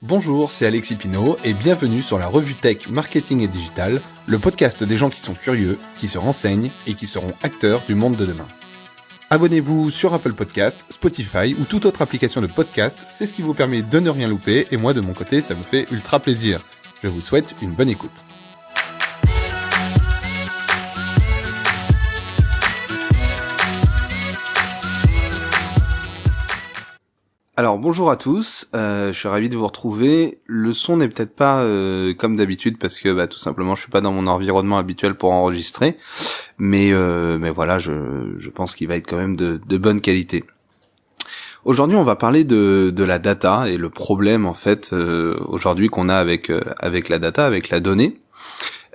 Bonjour, c'est Alexis Pinault et bienvenue sur la revue Tech, Marketing et Digital, le podcast des gens qui sont curieux, qui se renseignent et qui seront acteurs du monde de demain. Abonnez-vous sur Apple Podcasts, Spotify ou toute autre application de podcast, c'est ce qui vous permet de ne rien louper et moi de mon côté ça me fait ultra plaisir. Je vous souhaite une bonne écoute. Alors bonjour à tous, je suis ravi de vous retrouver. Le son n'est peut-être pas comme d'habitude parce que tout simplement je suis pas dans mon environnement habituel pour enregistrer, mais voilà, je pense qu'il va être quand même de bonne qualité. Aujourd'hui on va parler de la data et le problème en fait aujourd'hui qu'on a avec la data, avec la donnée.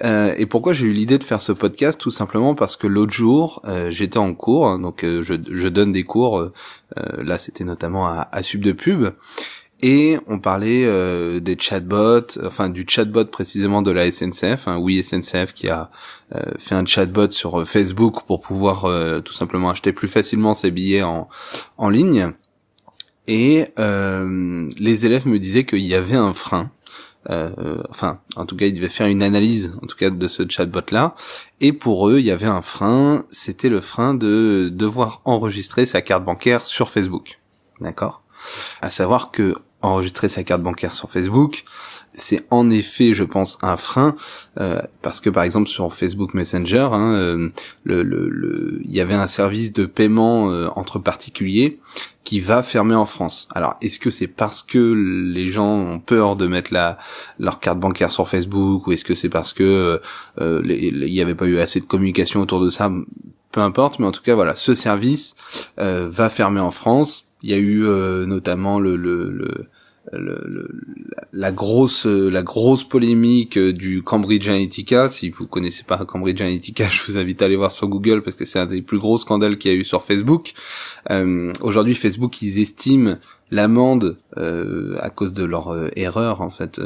Et pourquoi j'ai eu l'idée de faire ce podcast? Tout simplement parce que l'autre jour j'étais en cours, hein, donc je donne des cours, là c'était notamment à Subdepub, et on parlait des chatbots, enfin du chatbot précisément de la SNCF, hein, oui SNCF qui a fait un chatbot sur Facebook pour pouvoir tout simplement acheter plus facilement ses billets en ligne, et les élèves me disaient qu'il y avait un frein. En tout cas, ils devaient faire une analyse, en tout cas, de ce chatbot-là. Et pour eux, il y avait un frein, c'était le frein de devoir enregistrer sa carte bancaire sur Facebook. D'accord ? À savoir que enregistrer sa carte bancaire sur Facebook, c'est en effet, je pense, un frein, parce que par exemple sur Facebook Messenger, il y avait un service de paiement entre particuliers qui va fermer en France. Alors, est-ce que c'est parce que les gens ont peur de mettre leur carte bancaire sur Facebook, ou est-ce que c'est parce que il y avait pas eu assez de communication autour de ça? Peu importe, mais en tout cas, voilà, ce service va fermer en France. Il y a eu notamment la grosse polémique du Cambridge Analytica. Si vous connaissez pas Cambridge Analytica, je vous invite à aller voir sur Google parce que c'est un des plus gros scandales qu'il y a eu sur Facebook. Aujourd'hui, Facebook, ils estiment l'amende à cause de leur erreur en fait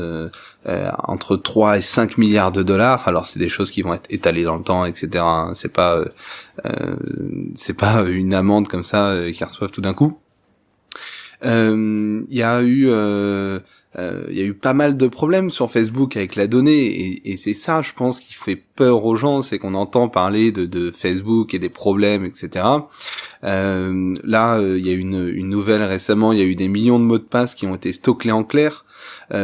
entre 3 et 5 milliards de dollars. Alors c'est des choses qui vont être étalées dans le temps, etc. C'est pas une amende comme ça qu'ils reçoivent tout d'un coup. Il y a eu pas mal de problèmes sur Facebook avec la donnée, et c'est ça, je pense, qui fait peur aux gens, c'est qu'on entend parler de Facebook et des problèmes, etc. Là, il y a eu une nouvelle récemment, il y a eu des millions de mots de passe qui ont été stockés en clair.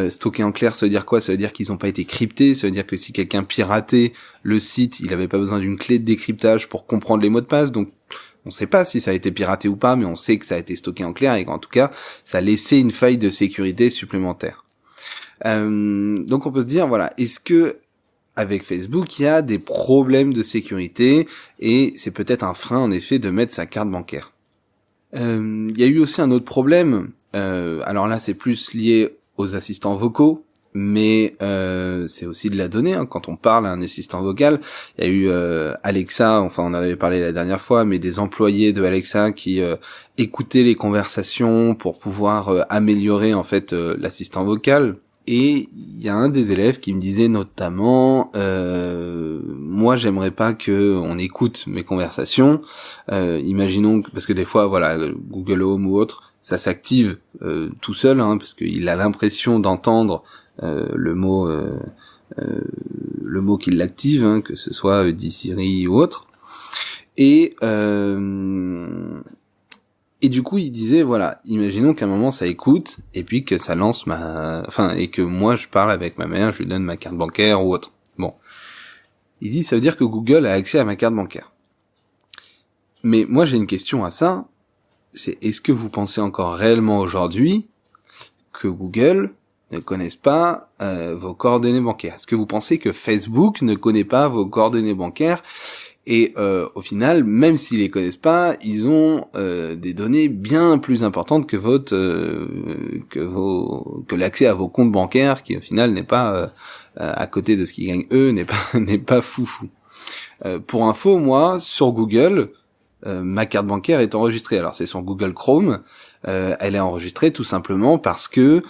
Stocker en clair, ça veut dire quoi? Ça veut dire qu'ils n'ont pas été cryptés, ça veut dire que si quelqu'un piratait le site, il n'avait pas besoin d'une clé de décryptage pour comprendre les mots de passe, donc on sait pas si ça a été piraté ou pas, mais on sait que ça a été stocké en clair et qu'en tout cas, ça a laissé une faille de sécurité supplémentaire. Donc on peut se dire, voilà, est-ce que avec Facebook, il y a des problèmes de sécurité et c'est peut-être un frein en effet de mettre sa carte bancaire. Il y a eu aussi un autre problème, alors là c'est plus lié aux assistants vocaux, mais c'est aussi de la donnée, hein. Quand on parle à un assistant vocal, il y a eu Alexa, enfin on en avait parlé la dernière fois, mais des employés de Alexa qui écoutaient les conversations pour pouvoir améliorer en fait l'assistant vocal. Et il y a un des élèves qui me disait notamment moi j'aimerais pas que on écoute mes conversations, imaginons parce que des fois voilà Google Home ou autre, ça s'active tout seul, hein, parce qu'il a l'impression d'entendre le mot qui l'active, hein, que ce soit dit Siri ou autre, et du coup il disait voilà, imaginons qu'à un moment ça écoute et puis que ça lance et que moi je parle avec ma mère, je lui donne ma carte bancaire ou autre. Bon, il dit ça veut dire que Google a accès à ma carte bancaire. Mais moi j'ai une question à ça, c'est est-ce que vous pensez encore réellement aujourd'hui que Google ne connaissent pas vos coordonnées bancaires? Est-ce que vous pensez que Facebook ne connaît pas vos coordonnées bancaires? Et au final, même s'ils les connaissent pas, ils ont des données bien plus importantes que que l'accès à vos comptes bancaires, qui au final n'est pas à côté de ce qu'ils gagnent eux, n'est pas foufou. Pour info, moi sur Google, ma carte bancaire est enregistrée. Alors c'est sur Google Chrome, elle est enregistrée tout simplement parce que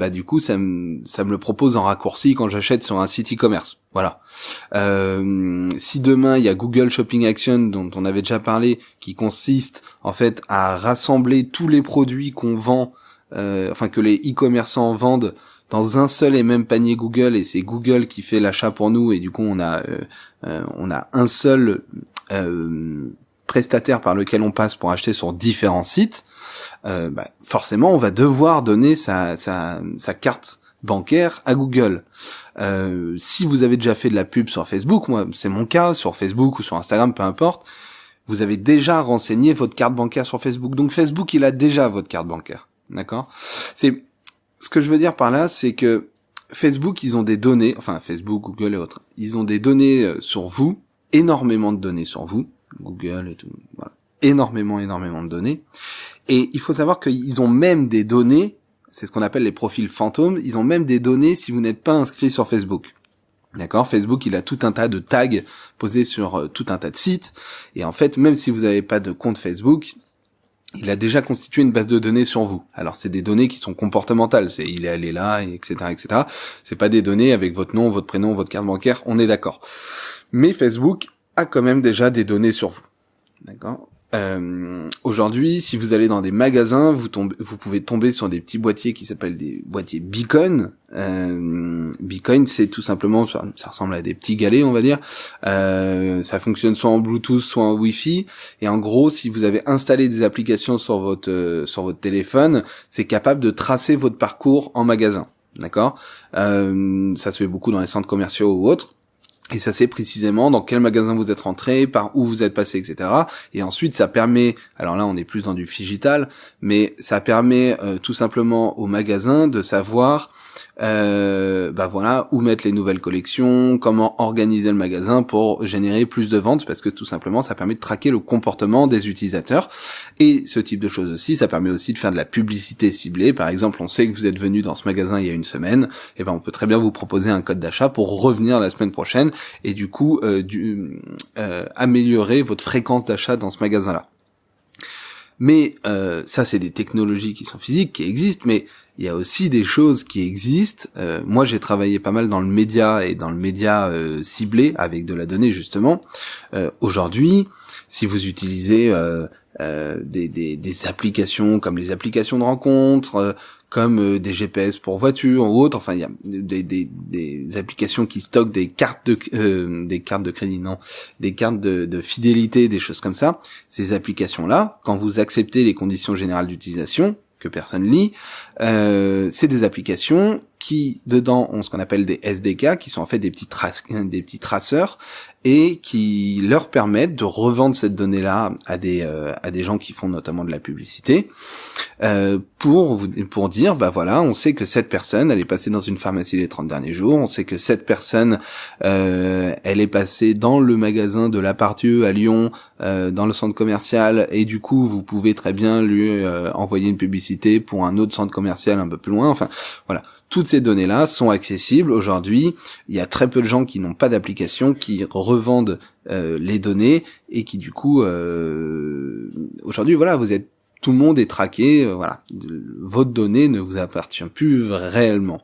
du coup ça me le propose en raccourci quand j'achète sur un site e-commerce. Voilà. Si demain il y a Google Shopping Action dont on avait déjà parlé, qui consiste en fait à rassembler tous les produits qu'on vend enfin que les e-commerçants vendent dans un seul et même panier Google, et c'est Google qui fait l'achat pour nous, et du coup on a un seul prestataire par lequel on passe pour acheter sur différents sites, forcément on va devoir donner sa carte bancaire à Google. Si vous avez déjà fait de la pub sur Facebook, moi c'est mon cas, sur Facebook ou sur Instagram, peu importe, vous avez déjà renseigné votre carte bancaire sur Facebook. Donc Facebook, il a déjà votre carte bancaire. D'accord ? C'est ce que je veux dire par là, c'est que Facebook, ils ont des données, enfin Facebook, Google et autres, ils ont des données sur vous, énormément de données sur vous, Google et tout, voilà, énormément de données. Et il faut savoir qu'ils ont même des données, c'est ce qu'on appelle les profils fantômes, ils ont même des données si vous n'êtes pas inscrit sur Facebook. D'accord, Facebook, il a tout un tas de tags posés sur tout un tas de sites, et en fait, même si vous n'avez pas de compte Facebook, il a déjà constitué une base de données sur vous. Alors, c'est des données qui sont comportementales, c'est il est allé là, etc., etc. C'est pas des données avec votre nom, votre prénom, votre carte bancaire, on est d'accord. Mais Facebook a quand même déjà des données sur vous. D'accord ? Aujourd'hui, si vous allez dans des magasins, vous pouvez tomber sur des petits boîtiers qui s'appellent des boîtiers Beacon. Beacon, c'est tout simplement, ça ressemble à des petits galets, on va dire. Ça fonctionne soit en Bluetooth, soit en Wi-Fi. Et en gros, si vous avez installé des applications sur votre téléphone, c'est capable de tracer votre parcours en magasin. D'accord ? Ça se fait beaucoup dans les centres commerciaux ou autres. Et ça c'est précisément dans quel magasin vous êtes rentré, par où vous êtes passé, etc. Et ensuite ça permet, alors là on est plus dans du phygital, mais ça permet tout simplement au magasin de savoir voilà, où mettre les nouvelles collections, comment organiser le magasin pour générer plus de ventes, parce que tout simplement ça permet de traquer le comportement des utilisateurs. Et ce type de choses aussi, ça permet aussi de faire de la publicité ciblée. Par exemple, on sait que vous êtes venu dans ce magasin il y a une semaine, et on peut très bien vous proposer un code d'achat pour revenir la semaine prochaine, et du coup améliorer votre fréquence d'achat dans ce magasin-là. Mais ça, c'est des technologies qui sont physiques, qui existent, mais il y a aussi des choses qui existent. Moi, j'ai travaillé pas mal dans le média et dans le média ciblé avec de la donnée, justement. Aujourd'hui, si vous utilisez des applications comme les applications de rencontres, comme des GPS pour voitures ou autres, enfin il y a des applications qui stockent des cartes de crédit, non, des cartes de fidélité, des choses comme ça. Ces applications-là, quand vous acceptez les conditions générales d'utilisation que personne lit, c'est des applications qui dedans ont ce qu'on appelle des SDK, qui sont en fait des petits traceurs, et qui leur permettent de revendre cette donnée-là à des gens qui font notamment de la publicité, pour dire voilà, on sait que cette personne elle est passée dans une pharmacie les 30 derniers jours, on sait que cette personne elle est passée dans le magasin de l'Apardieu à Lyon, dans le centre commercial, et du coup vous pouvez très bien lui envoyer une publicité pour un autre centre commercial un peu plus loin. Enfin voilà, toutes ces données-là sont accessibles aujourd'hui. Il y a très peu de gens qui n'ont pas d'application, qui revendent les données, et qui du coup aujourd'hui voilà, tout le monde est traqué, voilà, votre donnée ne vous appartient plus réellement.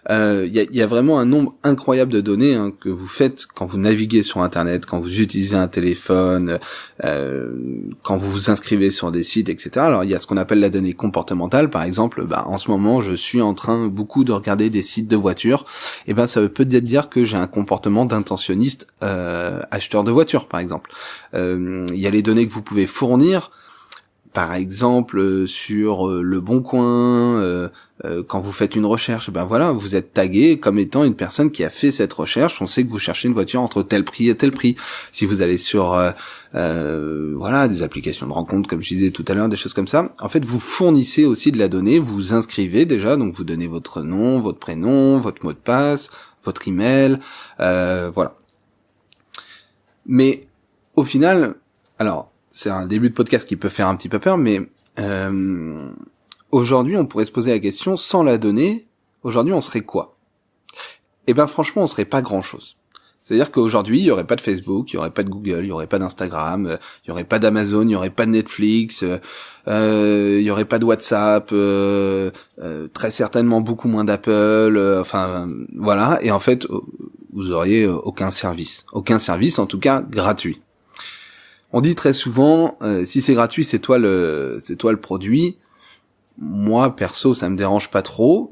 Il y a vraiment un nombre incroyable de données que vous faites quand vous naviguez sur Internet, quand vous utilisez un téléphone, quand vous vous inscrivez sur des sites, etc. Alors il y a ce qu'on appelle la donnée comportementale, par exemple. En ce moment, je suis en train beaucoup de regarder des sites de voitures. Et ça veut peut-être dire que j'ai un comportement d'intentionniste acheteur de voitures, par exemple. Il y a les données que vous pouvez fournir. Par exemple, sur Le Bon Coin, quand vous faites une recherche, voilà, vous êtes tagué comme étant une personne qui a fait cette recherche. On sait que vous cherchez une voiture entre tel prix et tel prix. Si vous allez sur voilà, des applications de rencontres, comme je disais tout à l'heure, des choses comme ça, en fait, vous fournissez aussi de la donnée, vous vous inscrivez déjà, donc vous donnez votre nom, votre prénom, votre mot de passe, votre email, voilà. Mais au final, alors, c'est un début de podcast qui peut faire un petit peu peur, mais aujourd'hui, on pourrait se poser la question, sans la donnée, aujourd'hui, on serait quoi ? Franchement, on serait pas grand-chose. C'est-à-dire qu'aujourd'hui, il y aurait pas de Facebook, il y aurait pas de Google, il y aurait pas d'Instagram, il y aurait pas d'Amazon, il y aurait pas de Netflix, il y aurait pas de WhatsApp, très certainement beaucoup moins d'Apple, enfin voilà. Et en fait, vous auriez aucun service en tout cas gratuit. On dit très souvent, si c'est gratuit, c'est toi le produit. moi perso ça me dérange pas trop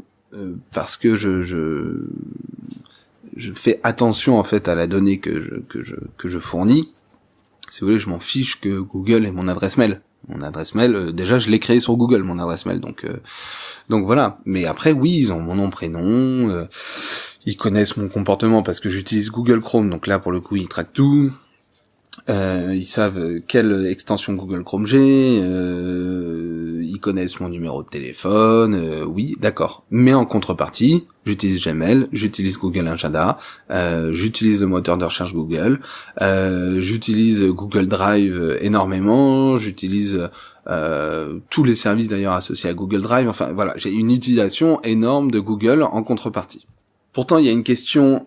parce que je fais attention en fait à la donnée que je fournis. Si vous voulez, je m'en fiche que Google ait mon adresse mail. Mon adresse mail, déjà je l'ai créé sur Google, mon adresse mail, donc voilà. Mais après oui, ils ont mon nom, prénom, ils connaissent mon comportement parce que j'utilise Google Chrome, donc là pour le coup ils traquent tout. Ils savent quelle extension Google Chrome j'ai, ils connaissent mon numéro de téléphone, oui, d'accord. Mais en contrepartie, j'utilise Gmail, j'utilise Google Agenda, j'utilise le moteur de recherche Google, j'utilise Google Drive énormément, j'utilise tous les services d'ailleurs associés à Google Drive, enfin voilà, j'ai une utilisation énorme de Google en contrepartie. Pourtant, il y a une question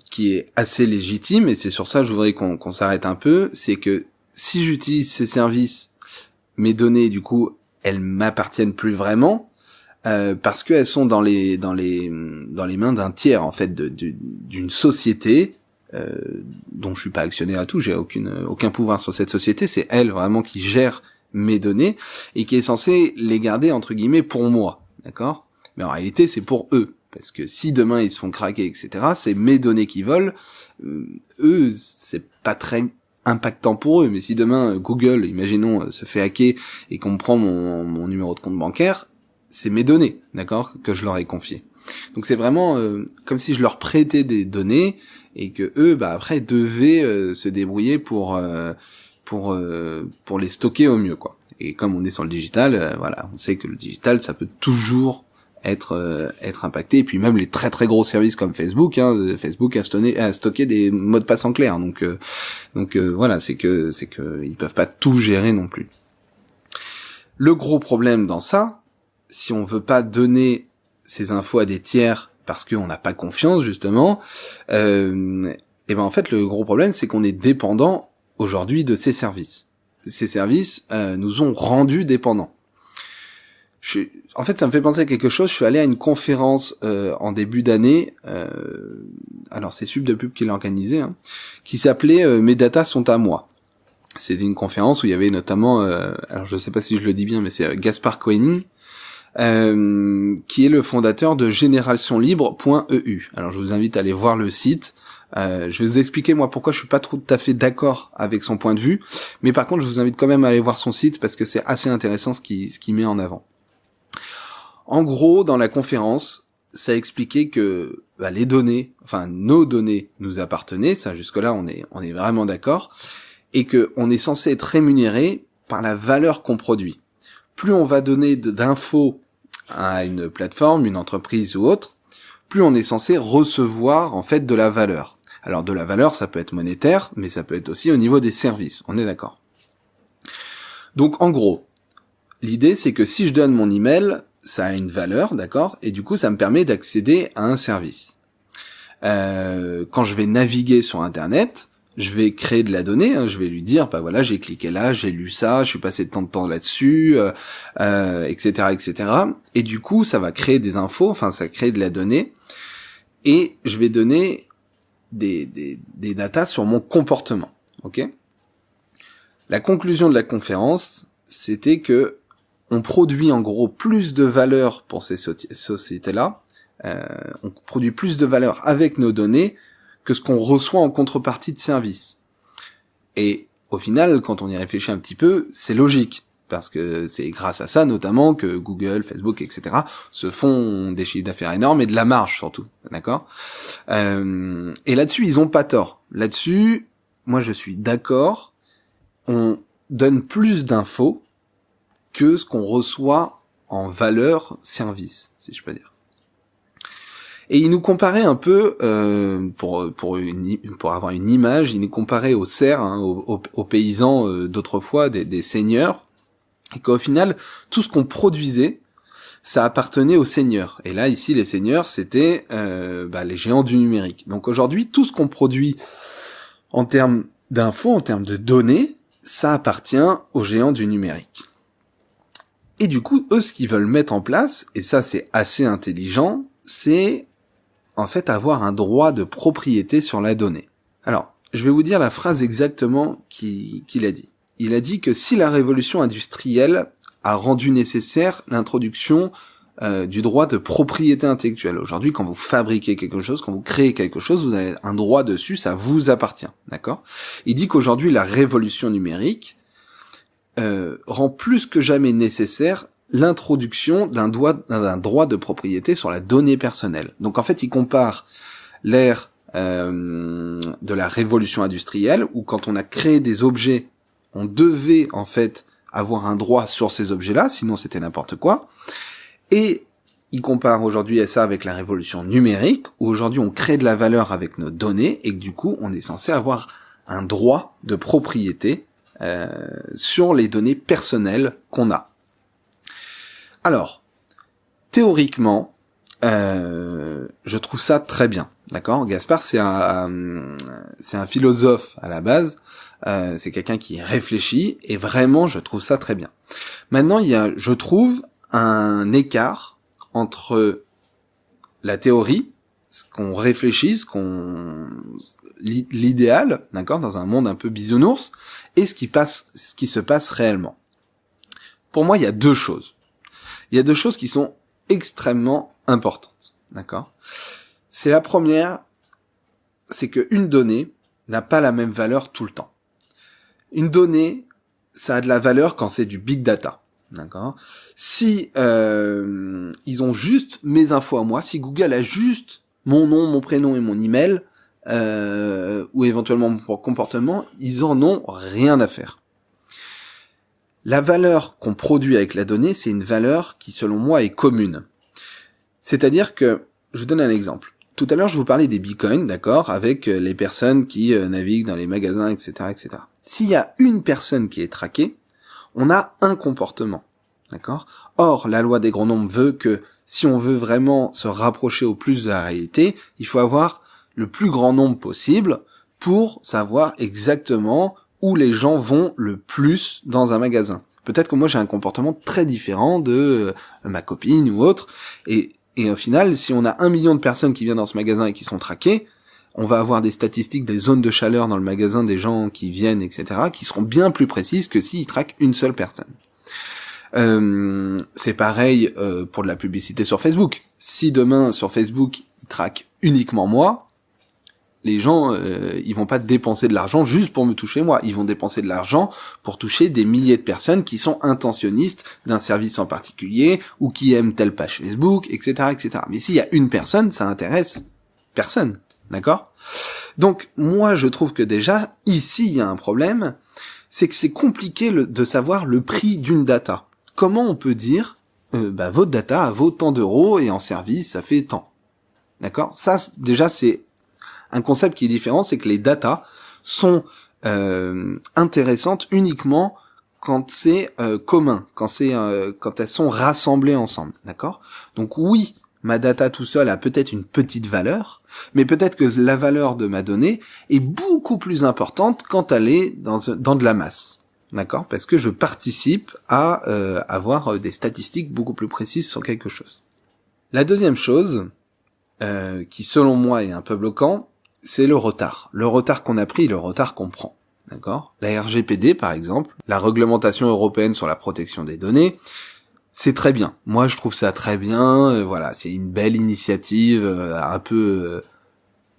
qui est assez légitime, et c'est sur ça que je voudrais qu'on s'arrête un peu, c'est que si j'utilise ces services, mes données, du coup, elles m'appartiennent plus vraiment, parce qu'elles sont dans les mains d'un tiers, en fait, d'une société dont je suis pas actionnaire à tout, j'ai aucun pouvoir sur cette société, c'est elle vraiment qui gère mes données, et qui est censée les garder, entre guillemets, pour moi, d'accord ? Mais en réalité, c'est pour eux. Parce que si demain ils se font craquer, etc., c'est mes données qui volent. Eux, c'est pas très impactant pour eux. Mais si demain Google, imaginons, se fait hacker et qu'on me prend mon numéro de compte bancaire, c'est mes données, d'accord, que je leur ai confiées. Donc c'est vraiment comme si je leur prêtais des données et que eux, bah après, devaient se débrouiller pour les stocker au mieux, quoi. Et comme on est sur le digital, voilà, on sait que le digital, ça peut toujours être impacté, et puis même les très très gros services comme Facebook, Facebook a stocké des mots de passe en clair, donc voilà, c'est que ils peuvent pas tout gérer non plus. Le gros problème dans ça, si on veut pas donner ces infos à des tiers parce qu'on n'a pas confiance justement, et ben en fait le gros problème c'est qu'on est dépendant aujourd'hui de ces services. Ces services nous ont rendus dépendants. En fait, ça me fait penser à quelque chose. Je suis allé à une conférence en début d'année. Alors, c'est Sub de Pub qui l'a organisée, qui s'appelait Mes datas sont à moi. C'était une conférence où il y avait notamment, alors je sais pas si je le dis bien, mais c'est Gaspard Koenig, qui est le fondateur de générationlibre.eu. Alors, je vous invite à aller voir le site. Je vais vous expliquer moi pourquoi je suis pas tout à fait d'accord avec son point de vue, mais par contre, je vous invite quand même à aller voir son site parce que c'est assez intéressant ce qu'il met en avant. En gros, dans la conférence, ça expliquait que les données, enfin nos données nous appartenaient, ça jusque-là on est vraiment d'accord, et que on est censé être rémunéré par la valeur qu'on produit. Plus on va donner d'infos à une plateforme, une entreprise ou autre, plus on est censé recevoir en fait de la valeur. Alors de la valeur, ça peut être monétaire, mais ça peut être aussi au niveau des services, on est d'accord. Donc en gros, l'idée c'est que si je donne mon email, ça a une valeur, d'accord, et du coup ça me permet d'accéder à un service. Quand je vais naviguer sur Internet, je vais créer de la donnée, je vais lui dire, bah voilà, j'ai cliqué là, j'ai lu ça, je suis passé tant de temps là-dessus, etc., etc. Et du coup, ça va créer des infos, enfin ça crée de la donnée, et je vais donner des datas sur mon comportement, ok ? La conclusion de la conférence, c'était que on produit en gros plus de valeur pour ces sociétés-là, on produit plus de valeur avec nos données que ce qu'on reçoit en contrepartie de services. Et au final, quand on y réfléchit un petit peu, c'est logique, parce que c'est grâce à ça notamment que Google, Facebook, etc. se font des chiffres d'affaires énormes et de la marge surtout, d'accord ? Et là-dessus, ils ont pas tort. Là-dessus, moi je suis d'accord, on donne plus d'infos que ce qu'on reçoit en valeur service, si je peux dire. Et il nous comparait un peu, pour avoir une image, il nous comparait aux serfs, aux paysans d'autrefois, des seigneurs, et qu'au final, tout ce qu'on produisait, ça appartenait aux seigneurs. Et là, ici, les seigneurs, c'était les géants du numérique. Donc aujourd'hui, tout ce qu'on produit en termes d'infos, en termes de données, ça appartient aux géants du numérique. Et du coup, eux, ce qu'ils veulent mettre en place, et ça c'est assez intelligent, c'est en fait avoir un droit de propriété sur la donnée. Alors, je vais vous dire la phrase exactement qu'il a dit. Il a dit que si la révolution industrielle a rendu nécessaire l'introduction du droit de propriété intellectuelle. Aujourd'hui, quand vous fabriquez quelque chose, quand vous créez quelque chose, vous avez un droit dessus, ça vous appartient, d'accord ? Il dit qu'aujourd'hui, la révolution numérique rend plus que jamais nécessaire l'introduction d'un droit de propriété sur la donnée personnelle. Donc en fait, il compare l'ère de la révolution industrielle, où quand on a créé des objets, on devait en fait avoir un droit sur ces objets-là, sinon c'était n'importe quoi. Et il compare aujourd'hui ça avec la révolution numérique, où aujourd'hui on crée de la valeur avec nos données, et que du coup on est censé avoir un droit de propriété sur les données personnelles qu'on a. Alors, théoriquement, je trouve ça très bien, d'accord ? Gaspard, c'est un philosophe à la base, c'est quelqu'un qui réfléchit, et vraiment, je trouve ça très bien. Maintenant, il y a, je trouve, un écart entre la théorie, ce qu'on réfléchit, l'idéal, d'accord, dans un monde un peu bisounours, et ce qui se passe réellement. Pour moi, il y a deux choses. Il y a deux choses qui sont extrêmement importantes, d'accord ? C'est la première, c'est qu'une donnée n'a pas la même valeur tout le temps. Une donnée, ça a de la valeur quand c'est du big data, d'accord ? Si ils ont juste mes infos à moi, si Google a juste mon nom, mon prénom et mon email, ou éventuellement mon comportement, ils en ont rien à faire. La valeur qu'on produit avec la donnée, c'est une valeur qui, selon moi, est commune. C'est-à-dire que, je vous donne un exemple. Tout à l'heure, je vous parlais des bitcoins, d'accord, avec les personnes qui naviguent dans les magasins, etc., etc. S'il y a une personne qui est traquée, on a un comportement, d'accord ? Or, la loi des grands nombres veut que, si on veut vraiment se rapprocher au plus de la réalité, il faut avoir le plus grand nombre possible pour savoir exactement où les gens vont le plus dans un magasin. Peut-être que moi j'ai un comportement très différent de ma copine ou autre, et au final, si on a 1 million de personnes qui viennent dans ce magasin et qui sont traquées, on va avoir des statistiques des zones de chaleur dans le magasin des gens qui viennent, etc., qui seront bien plus précises que s'ils traquent une seule personne. C'est pareil pour de la publicité sur Facebook. Si demain sur Facebook ils traquent uniquement moi, les gens, ils vont pas dépenser de l'argent juste pour me toucher moi. Ils vont dépenser de l'argent pour toucher des milliers de personnes qui sont intentionnistes d'un service en particulier ou qui aiment telle page Facebook, etc., etc. Mais s'il y a une personne, ça intéresse personne, d'accord ? Donc, moi, je trouve que déjà, ici, il y a un problème, c'est que c'est compliqué de savoir le prix d'une data. Comment on peut dire, votre data vaut tant d'euros et en service, ça fait tant. D'accord ? Ça, déjà, c'est un concept qui est différent, c'est que les datas sont intéressantes uniquement quand c'est commun, quand elles sont rassemblées ensemble, d'accord ? Donc oui, ma data tout seul a peut-être une petite valeur, mais peut-être que la valeur de ma donnée est beaucoup plus importante quand elle est dans de la masse, d'accord ? Parce que je participe à avoir des statistiques beaucoup plus précises sur quelque chose. La deuxième chose, qui selon moi est un peu bloquant, c'est le retard qu'on a pris, le retard qu'on prend, d'accord ? La RGPD, par exemple, la réglementation européenne sur la protection des données, c'est très bien. Moi, je trouve ça très bien. Voilà, c'est une belle initiative, un peu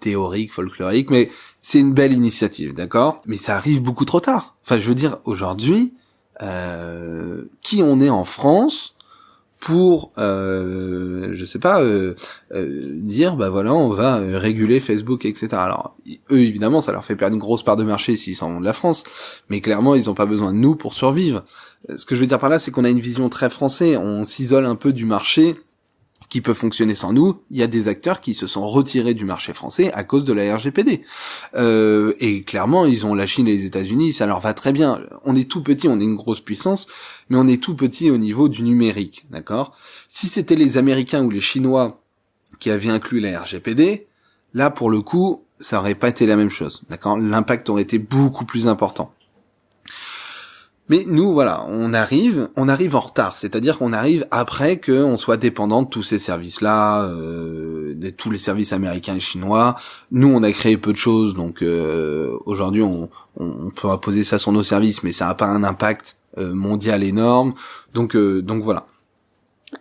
théorique, folklorique, mais c'est une belle initiative, d'accord ? Mais ça arrive beaucoup trop tard. Enfin, je veux dire, aujourd'hui, qui on est en France pour je sais pas dire voilà, on va réguler Facebook, etc. Alors eux évidemment ça leur fait perdre une grosse part de marché s'ils s'en vont de la France, mais clairement ils ont pas besoin de nous pour survivre. Ce que je veux dire par là, c'est qu'on a une vision très française, on s'isole un peu du marché qui peut fonctionner sans nous. Il y a des acteurs qui se sont retirés du marché français à cause de la RGPD. Et clairement, ils ont la Chine et les États-Unis, ça leur va très bien. On est tout petit, on est une grosse puissance, mais on est tout petit au niveau du numérique, d'accord ? Si c'était les Américains ou les Chinois qui avaient inclus la RGPD, là, pour le coup, ça aurait pas été la même chose, d'accord ? L'impact aurait été beaucoup plus important. Mais nous, voilà, on arrive en retard, c'est-à-dire qu'on arrive après qu'on soit dépendant de tous ces services-là, de tous les services américains et chinois. Nous, on a créé peu de choses, donc aujourd'hui, on peut imposer ça sur nos services, mais ça n'a pas un impact mondial énorme. Donc voilà.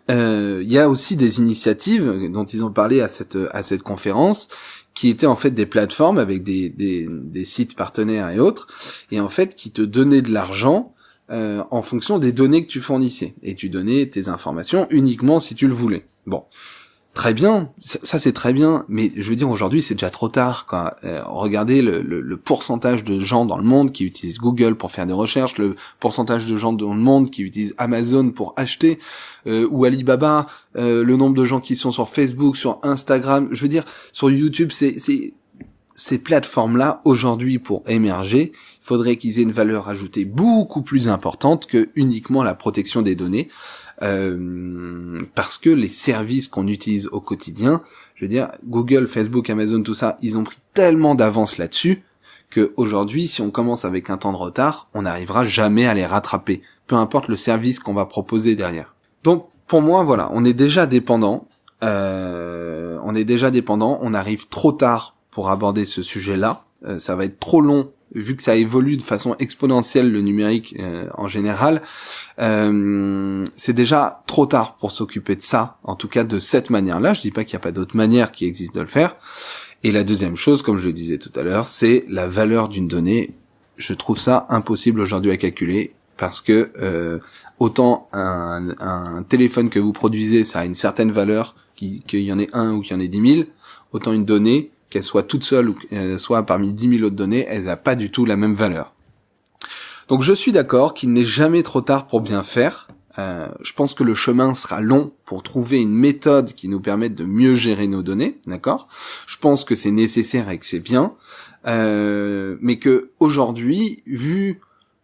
Il y a aussi des initiatives dont ils ont parlé à cette conférence, qui étaient en fait des plateformes avec des sites partenaires et autres, et en fait qui te donnaient de l'argent en fonction des données que tu fournissais, et tu donnais tes informations uniquement si tu le voulais. Bon, très bien, ça c'est très bien, mais je veux dire aujourd'hui c'est déjà trop tard, quoi. Regardez le pourcentage de gens dans le monde qui utilisent Google pour faire des recherches, le pourcentage de gens dans le monde qui utilisent Amazon pour acheter, ou Alibaba, le nombre de gens qui sont sur Facebook, sur Instagram, je veux dire sur YouTube, ces plateformes-là, aujourd'hui, pour émerger, il faudrait qu'ils aient une valeur ajoutée beaucoup plus importante que uniquement la protection des données, parce que les services qu'on utilise au quotidien, je veux dire, Google, Facebook, Amazon, tout ça, ils ont pris tellement d'avance là-dessus que aujourd'hui, si on commence avec un temps de retard, on n'arrivera jamais à les rattraper, peu importe le service qu'on va proposer derrière. Donc, pour moi, voilà, on est déjà dépendant, on arrive trop tard pour aborder ce sujet-là, ça va être trop long, vu que ça évolue de façon exponentielle, le numérique en général, c'est déjà trop tard pour s'occuper de ça, en tout cas de cette manière-là. Je dis pas qu'il n'y a pas d'autres manières qui existent de le faire. Et la deuxième chose, comme je le disais tout à l'heure, c'est la valeur d'une donnée. Je trouve ça impossible aujourd'hui à calculer, parce que autant un téléphone que vous produisez, ça a une certaine valeur, qu'il y en ait un ou qu'il y en ait 10 000, autant une donnée, qu'elle soit toute seule ou qu'elle soit parmi 10 000 autres données, elle n'a pas du tout la même valeur. Donc je suis d'accord qu'il n'est jamais trop tard pour bien faire. Je pense que le chemin sera long pour trouver une méthode qui nous permette de mieux gérer nos données, d'accord ? Je pense que c'est nécessaire et que c'est bien, mais que aujourd'hui, vu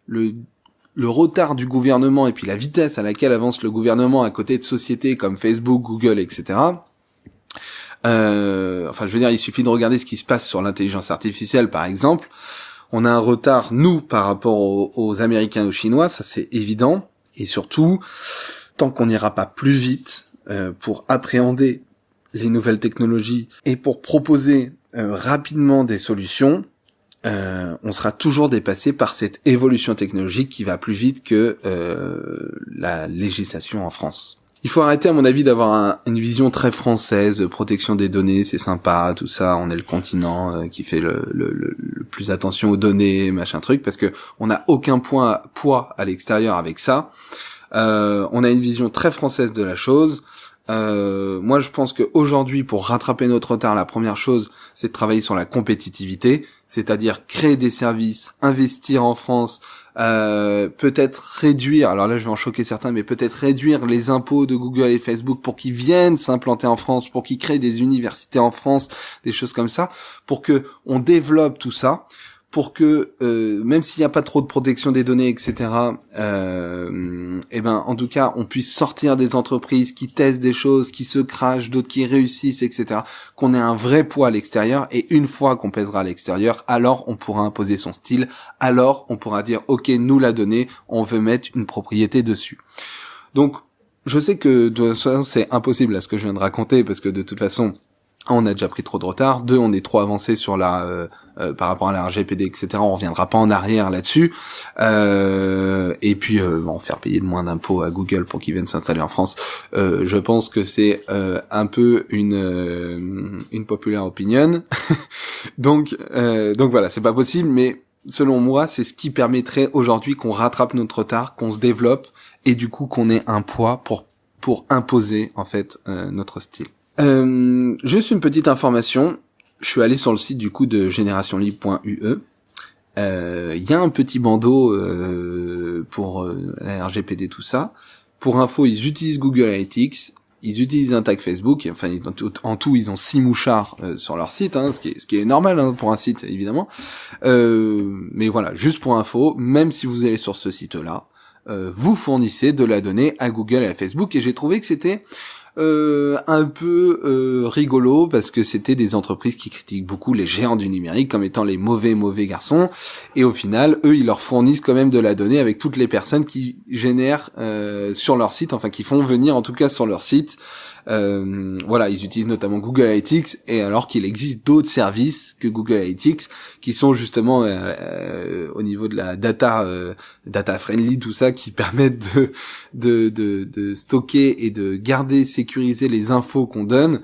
le retard du gouvernement et puis la vitesse à laquelle avance le gouvernement à côté de sociétés comme Facebook, Google, etc., je veux dire, il suffit de regarder ce qui se passe sur l'intelligence artificielle, par exemple. On a un retard, nous, par rapport aux Américains et aux Chinois, ça c'est évident. Et surtout, tant qu'on n'ira pas plus vite pour appréhender les nouvelles technologies et pour proposer rapidement des solutions, on sera toujours dépassé par cette évolution technologique qui va plus vite que la législation en France. Il faut arrêter, à mon avis, d'avoir une vision très française, protection des données, c'est sympa, tout ça, on est le continent qui fait le plus attention aux données, machin truc, parce que on n'a aucun poids à l'extérieur avec ça. On a une vision très française de la chose. Moi, je pense qu'aujourd'hui, pour rattraper notre retard, la première chose, c'est de travailler sur la compétitivité, c'est-à-dire créer des services, investir en France, peut-être réduire, alors là je vais en choquer certains, mais peut-être réduire les impôts de Google et Facebook pour qu'ils viennent s'implanter en France, pour qu'ils créent des universités en France, des choses comme ça, pour que on développe tout ça, pour que même s'il n'y a pas trop de protection des données, etc., en tout cas, on puisse sortir des entreprises qui testent des choses, qui se crachent, d'autres qui réussissent, etc., qu'on ait un vrai poids à l'extérieur, et une fois qu'on pèsera à l'extérieur, alors on pourra imposer son style, alors on pourra dire, ok, nous la donnée, on veut mettre une propriété dessus. Donc, je sais que de toute façon, c'est impossible à ce que je viens de raconter, parce que de toute façon, on a déjà pris trop de retard. 2, on est trop avancé sur par rapport à la RGPD, etc. On reviendra pas en arrière là-dessus. Et puis, faire payer de moins d'impôts à Google pour qu'ils viennent s'installer en France. Je pense que c'est un peu une populaire opinion. donc voilà, c'est pas possible, mais selon moi, c'est ce qui permettrait aujourd'hui qu'on rattrape notre retard, qu'on se développe et du coup qu'on ait un poids pour imposer en fait notre style. Juste une petite information, je suis allé sur le site du coup de generationlibre.ue. Il y a un petit bandeau pour la RGPD, tout ça. Pour info, ils utilisent Google Analytics, ils utilisent un tag Facebook, enfin en tout ils ont 6 mouchards sur leur site, ce qui est normal pour un site évidemment. Mais voilà, juste pour info, même si vous allez sur ce site-là, vous fournissez de la donnée à Google et à Facebook, et j'ai trouvé que c'était un peu rigolo parce que c'était des entreprises qui critiquent beaucoup les géants du numérique comme étant les mauvais garçons, et au final eux ils leur fournissent quand même de la donnée avec toutes les personnes qui génèrent sur leur site, enfin qui font venir en tout cas sur leur site. Voilà, ils utilisent notamment Google Analytics, et alors qu'il existe d'autres services que Google Analytics qui sont justement au niveau de la data friendly, tout ça, qui permettent de stocker et de garder, sécuriser les infos qu'on donne.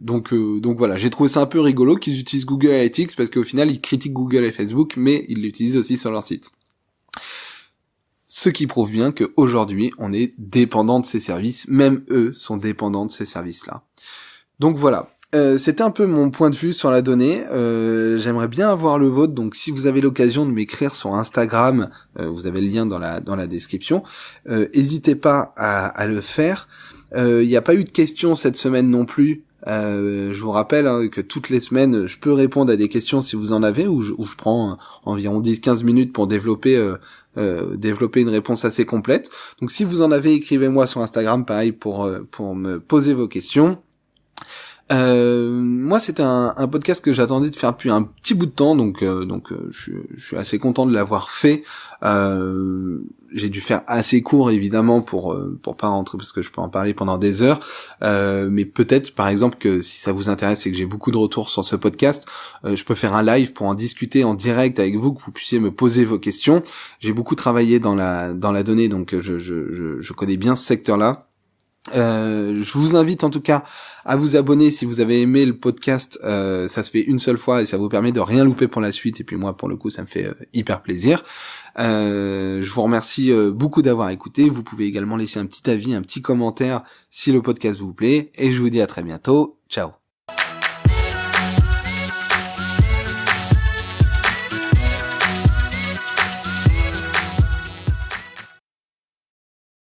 Donc voilà, j'ai trouvé ça un peu rigolo qu'ils utilisent Google Analytics parce qu'au final ils critiquent Google et Facebook, mais ils l'utilisent aussi sur leur site. Ce qui prouve bien qu'aujourd'hui, on est dépendant de ces services, même eux sont dépendants de ces services-là. Donc voilà, c'était un peu mon point de vue sur la donnée. J'aimerais bien avoir le vôtre, donc si vous avez l'occasion de m'écrire sur Instagram, vous avez le lien dans la description, n'hésitez pas à le faire. Il n'y a pas eu de questions cette semaine non plus. Je vous rappelle que toutes les semaines, je peux répondre à des questions si vous en avez, où je prends environ 10-15 minutes pour développer une réponse assez complète. Donc si vous en avez, écrivez-moi sur Instagram, pareil, pour me poser vos questions. Moi c'était un podcast que j'attendais de faire depuis un petit bout de temps, donc je suis assez content de l'avoir fait. J'ai dû faire assez court évidemment pour pas rentrer, parce que je peux en parler pendant des heures, mais peut-être par exemple que si ça vous intéresse et que j'ai beaucoup de retours sur ce podcast, je peux faire un live pour en discuter en direct avec vous, que vous puissiez me poser vos questions. J'ai beaucoup travaillé dans la donnée, donc je connais bien ce secteur-là. Je vous invite en tout cas à vous abonner si vous avez aimé le podcast. Ça se fait une seule fois et ça vous permet de rien louper pour la suite, et puis moi pour le coup ça me fait hyper plaisir. Je vous remercie beaucoup d'avoir écouté. Vous pouvez également laisser un petit avis, un petit commentaire si le podcast vous plaît, et je vous dis à très bientôt. Ciao.